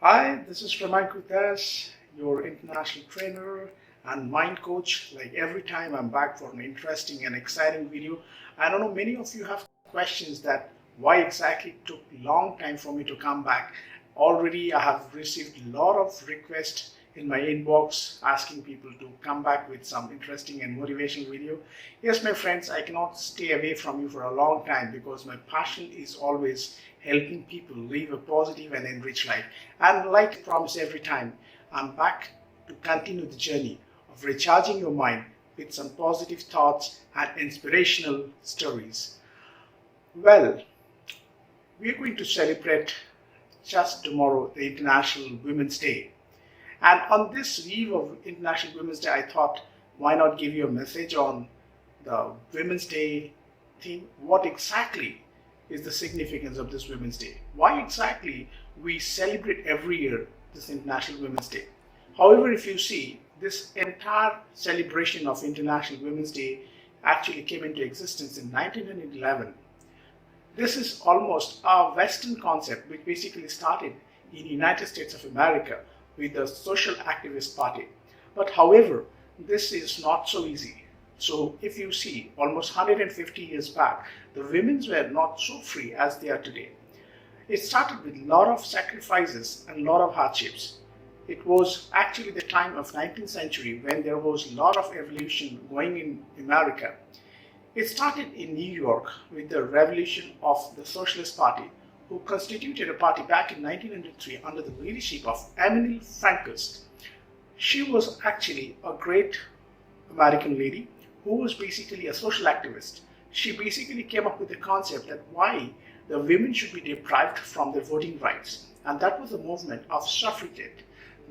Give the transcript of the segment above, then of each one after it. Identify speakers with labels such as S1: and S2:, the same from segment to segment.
S1: Hi, this is Kutas, your international trainer and mind coach. Like every time I'm back for an interesting and exciting video. I don't know, many of you have questions that why exactly it took long time for me to come back. Already I have received a lot of requests in my inbox asking people to come back with some interesting and motivational video. Yes, my friends, I cannot stay away from you for a long time because my passion is always helping people live a positive and enriched life. And like I promise every time, I'm back to continue the journey of recharging your mind with some positive thoughts and inspirational stories. Well, we're going to celebrate just tomorrow the International Women's Day. And on this eve of International Women's Day, I thought, why not give you a message on the Women's Day theme? What exactly is the significance of this Women's Day? Why exactly we celebrate every year this International Women's Day? However, if you see, this entire celebration of International Women's Day actually came into existence in 1911. This is almost a Western concept which basically started in the United States of America with the Social Activist Party. But however, this is not so easy. So if you see, almost 150 years back, the women were not so free as they are today. It started with a lot of sacrifices and a lot of hardships. It was actually the time of 19th century when there was a lot of evolution going in America. It started in New York with the revolution of the Socialist Party, who constituted a party back in 1903 under the leadership of Emmeline Pankhurst. She was actually a great American lady who was basically a social activist. She basically came up with the concept that why the women should be deprived from their voting rights, and that was the movement of suffragette.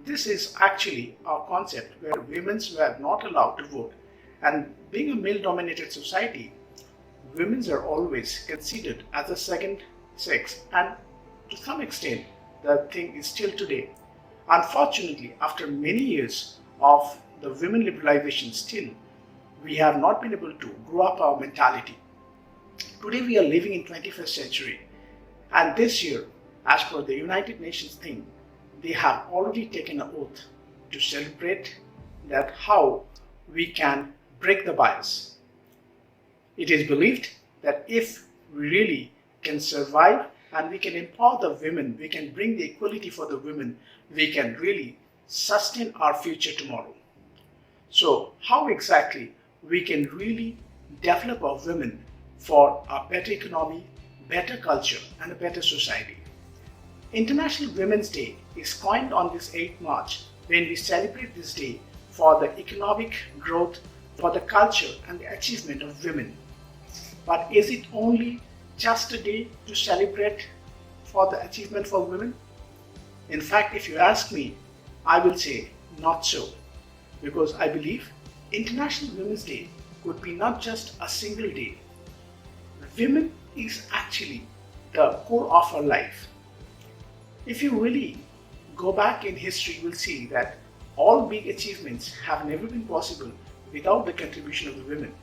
S1: This is actually a concept where women were not allowed to vote, and being a male-dominated society, women are always considered as a second sex, and to some extent the thing is still today. Unfortunately, after many years of the women liberalization, still we have not been able to grow up our mentality. Today we are living in 21st century, and this year, as per the United Nations thing, they have already taken an oath to celebrate that how we can break the bias. It is believed that if we really can survive and we can empower the women, we can bring the equality for the women, we can really sustain our future tomorrow. So how exactly we can really develop our women for a better economy, better culture and a better society? International Women's Day is coined on this 8th March when we celebrate this day for the economic growth, for the culture and the achievement of women. But is it only just a day to celebrate for the achievement for women? In fact, if you ask me, I will say not so, because I believe International Women's Day could be not just a single day. Women is actually the core of our life. If you really go back in history, you will see that all big achievements have never been possible without the contribution of the women.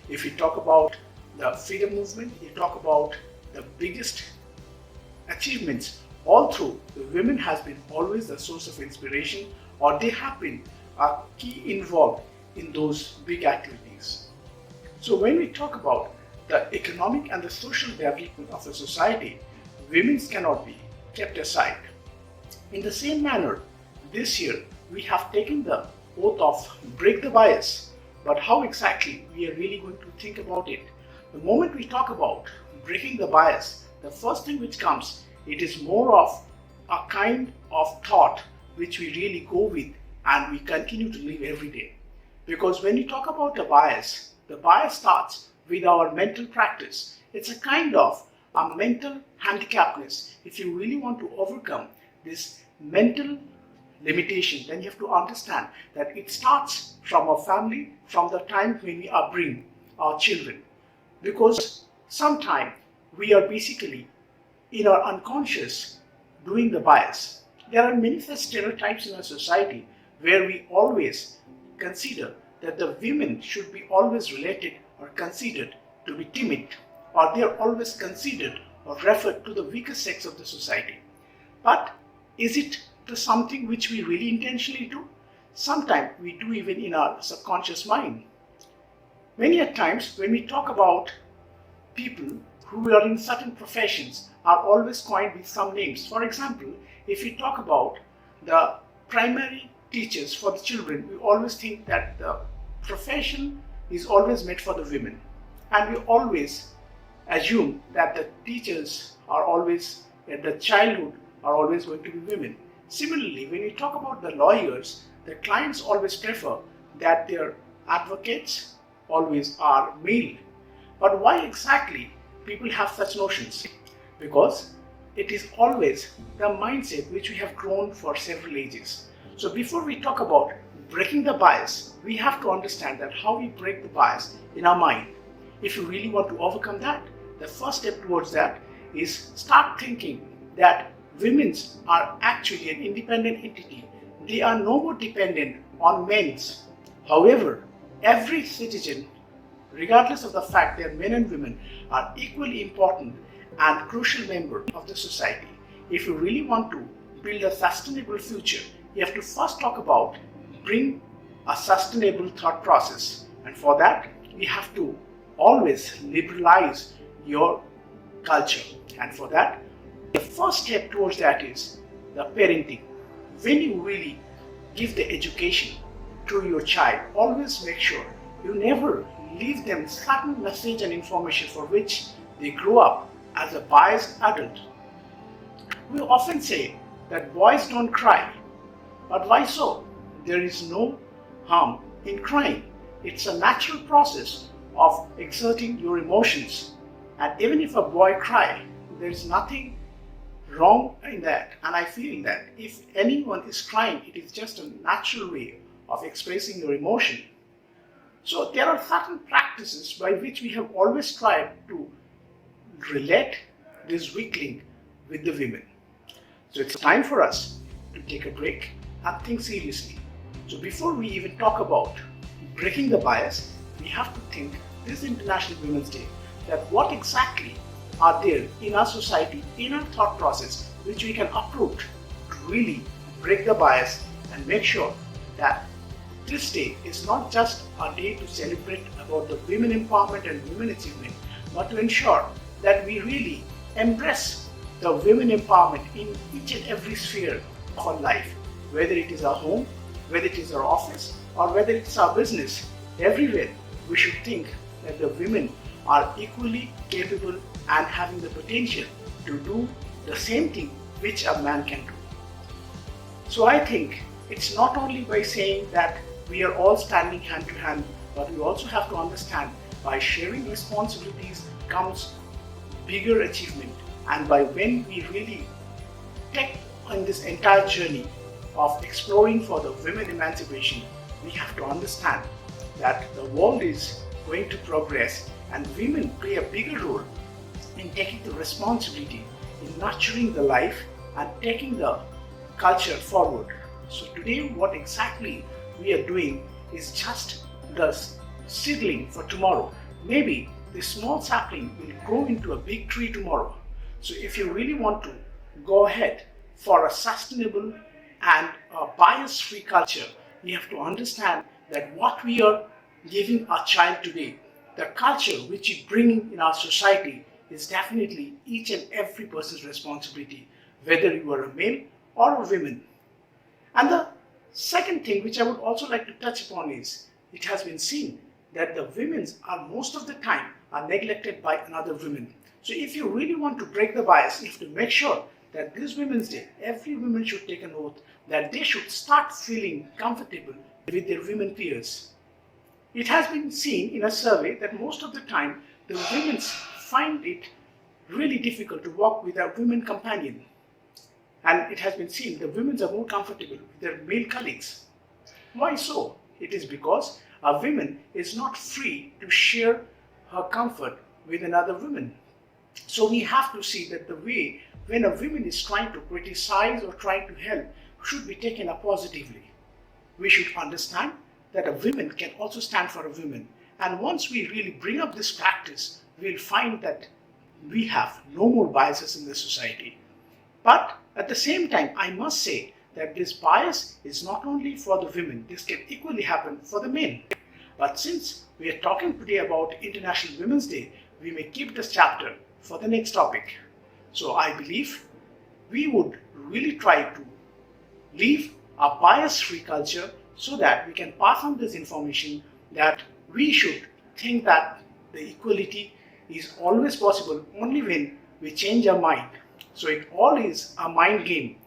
S1: If you talk about the freedom movement, you talk about the biggest achievements, all through the women has been always the source of inspiration, or they have been a key involved in those big activities. So when we talk about the economic and the social development of a society, women cannot be kept aside. In the same manner, this year we have taken the oath of break the bias, but how exactly we are really going to think about it? The moment we talk about breaking the bias, the first thing which comes, it is more of a kind of thought which we really go with and we continue to live every day. Because when you talk about the bias starts with our mental practice. It's a kind of a mental handicapness. If you really want to overcome this mental limitation, then you have to understand that it starts from our family, from the time when we upbring our children. Because sometimes we are basically in our unconscious doing the bias. There are many such stereotypes in our society where we always consider that the women should be always related or considered to be timid, or they are always considered or referred to the weaker sex of the society. But is it to something which we really intentionally do. Sometimes we do even in our subconscious mind. Many a times when we talk about people who are in certain professions are always coined with some names. For example, if we talk about the primary teachers for the children, we always think that the profession is always meant for the women. And we always assume that the teachers are always, at the childhood, are always going to be women. Similarly, when we talk about the lawyers, the clients always prefer that their advocates always are male. But why exactly people have such notions? Because it is always the mindset which we have grown for several ages. So before we talk about breaking the bias, we have to understand that how we break the bias in our mind. If you really want to overcome that, the first step towards that is start thinking that women are actually an independent entity. They are no more dependent on men's. However, every citizen, regardless of the fact that men and women are equally important and crucial member of the society. If you really want to build a sustainable future, you have to first talk about bring a sustainable thought process. And for that, we have to always liberalize your culture. And for that, the first step towards that is the parenting. When you really give the education to your child, always make sure you never leave them certain message and information for which they grow up as a biased adult. We often say that boys don't cry, but why so? There is no harm in crying. It's a natural process of exerting your emotions. And even if a boy cries, there is nothing wrong in that. And I feel that if anyone is crying, it is just a natural way of expressing your emotion. So there are certain practices by which we have always tried to relate this weakling with the women. So it's time for us to take a break and think seriously. So before we even talk about breaking the bias, we have to think this International Women's Day, that what exactly are there in our society, in our thought process, which we can uproot to really break the bias and make sure that this day is not just a day to celebrate about the women empowerment and women achievement, but to ensure that we really embrace the women empowerment in each and every sphere of our life, whether it is our home, whether it is our office, or whether it is our business. Everywhere we should think that the women are equally capable and having the potential to do the same thing which a man can do. So I think it's not only by saying that we are all standing hand to hand, but we also have to understand by sharing responsibilities comes bigger achievement. And by when we really take on this entire journey of exploring for the women emancipation, we have to understand that the world is going to progress and women play a bigger role in taking the responsibility in nurturing the life and taking the culture forward. So today what exactly we are doing is just the seedling for tomorrow. Maybe this small sapling will grow into a big tree tomorrow. So if you really want to go ahead for a sustainable and a bias-free culture, we have to understand that what we are giving our child today, the culture which we bring in our society, is definitely each and every person's responsibility, whether you are a male or a woman. And the second thing which I would also like to touch upon is, it has been seen that the women are most of the time are neglected by another women. So if you really want to break the bias, you have to make sure that this Women's Day, every woman should take an oath that they should start feeling comfortable with their women peers. It has been seen in a survey that most of the time the women find it really difficult to walk with a women companion. And it has been seen the women are more comfortable with their male colleagues. Why so? It is because a woman is not free to share her comfort with another woman. So we have to see that the way when a woman is trying to criticize or trying to help should be taken up positively. We should understand that a woman can also stand for a woman. And once we really bring up this practice, we'll find that we have no more biases in the society. But at the same time, I must say that this bias is not only for the women, this can equally happen for the men. But since we are talking today about International Women's Day, we may keep this chapter for the next topic. So I believe we would really try to live a bias-free culture so that we can pass on this information that we should think that the equality is always possible only when we change our mind. So it all is a mind game.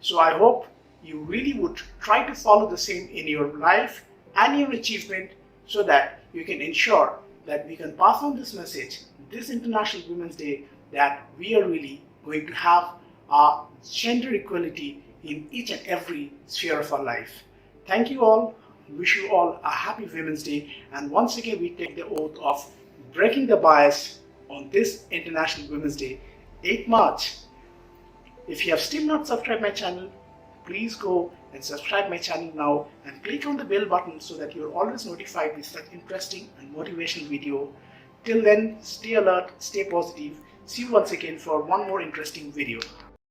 S1: So I hope you really would try to follow the same in your life and your achievement so that you can ensure that we can pass on this message, this International Women's Day, that we are really going to have a gender equality in each and every sphere of our life. Thank you all. Wish you all a happy Women's Day. And once again, we take the oath of breaking the bias on this International Women's Day, 8 March. If you have still not subscribed my channel, please go and subscribe my channel now and click on the bell button so that you're always notified with such interesting and motivational video. Till then, stay alert, stay positive. See you once again for one more interesting video.